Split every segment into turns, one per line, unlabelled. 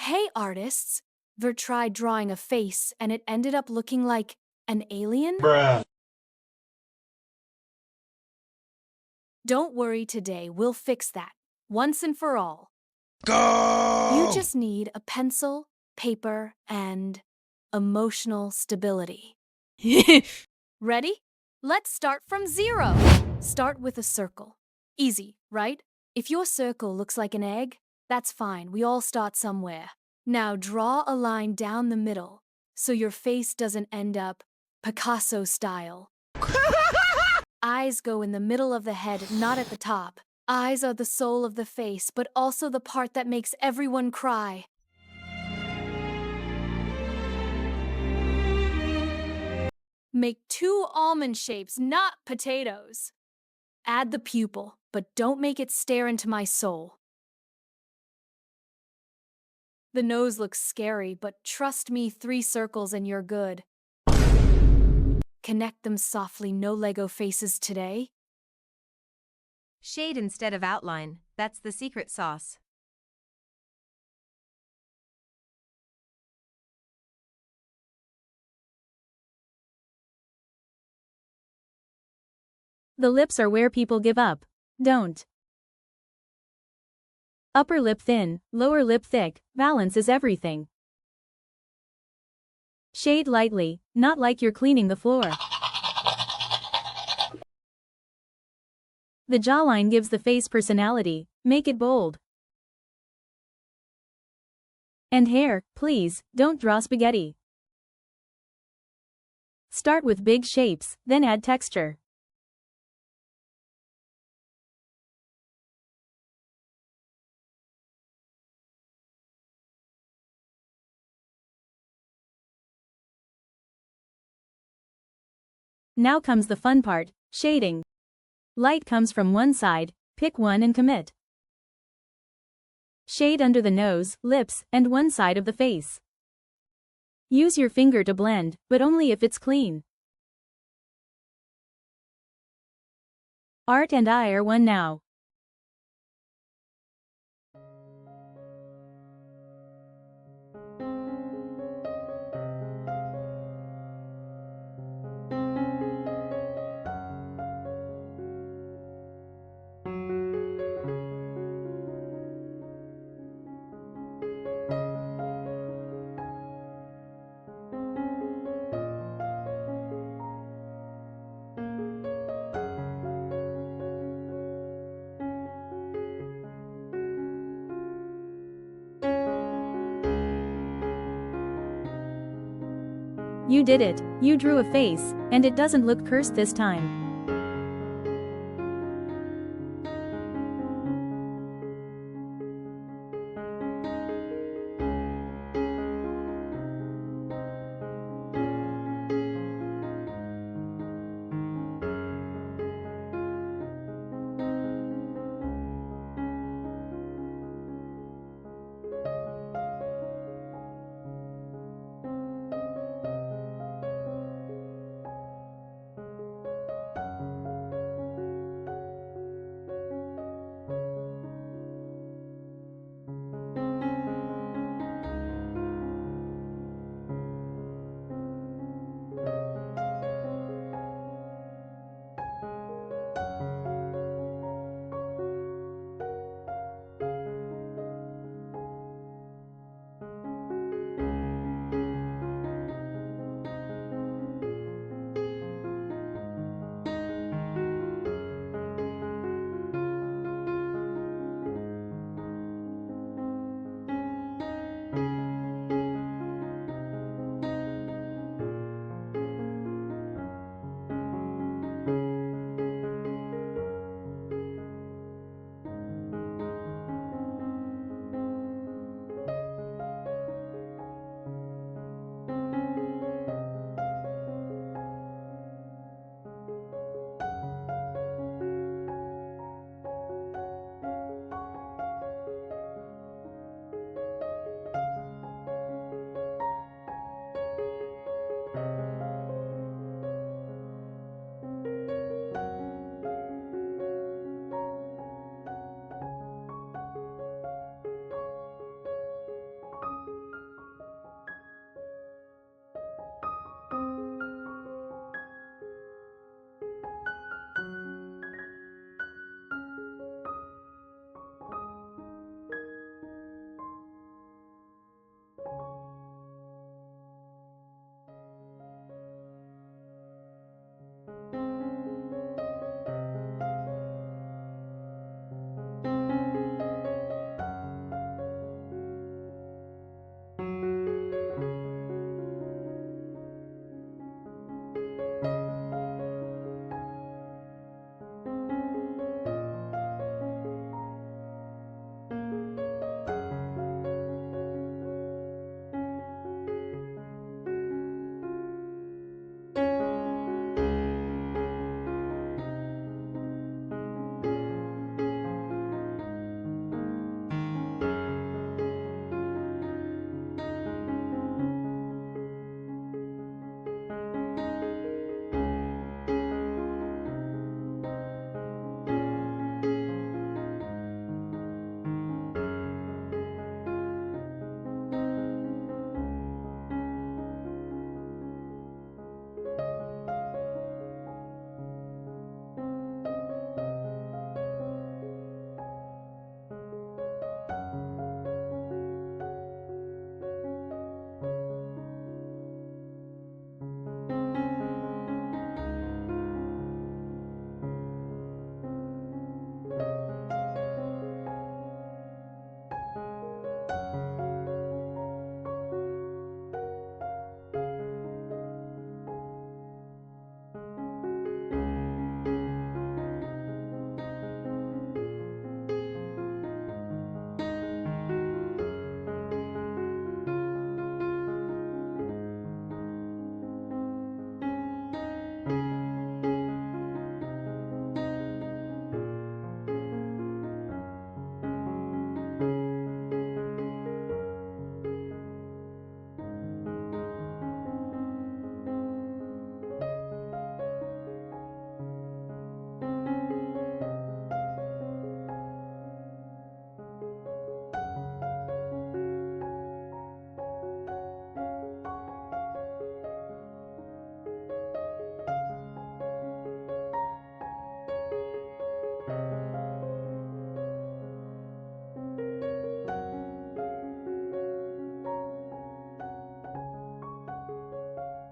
Hey artists, ever tried drawing a face and it ended up looking like an alien?
Bruh.
Don't worry today, we'll fix that, once and for all. You
Go!
just need a pencil, paper, and emotional stability. Ready? Let's start from zero. Start with a circle. Easy, right? If your circle looks like an egg, that's fine, we all start somewhere. Now draw a line down the middle, so your face doesn't end up Picasso style. Eyes go in the middle of the head, not at the top. Eyes are the soul of the face, but also the part that makes everyone cry. Make two almond shapes, not potatoes. Add the pupil, but don't make it stare into my soul. The nose looks scary, but trust me, 3 circles and you're good. Connect them softly, no Lego faces today.
Shade instead of outline, that's the secret sauce.
The lips are where people give up. Don't. Upper lip thin, lower lip thick, balance is everything. Shade lightly, not like you're cleaning the floor. The jawline gives the face personality, make it bold. And hair, please, don't draw spaghetti. Start with big shapes, then add texture. Now comes the fun part, shading. Light comes from one side, pick one and commit. Shade under the nose, lips, and one side of the face. Use your finger to blend, but only if it's clean. Art and I are one now. You did it, you drew a face, and it doesn't look cursed this time.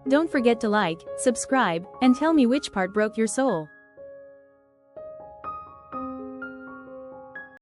Don't forget to like, subscribe, and tell me which part broke your soul.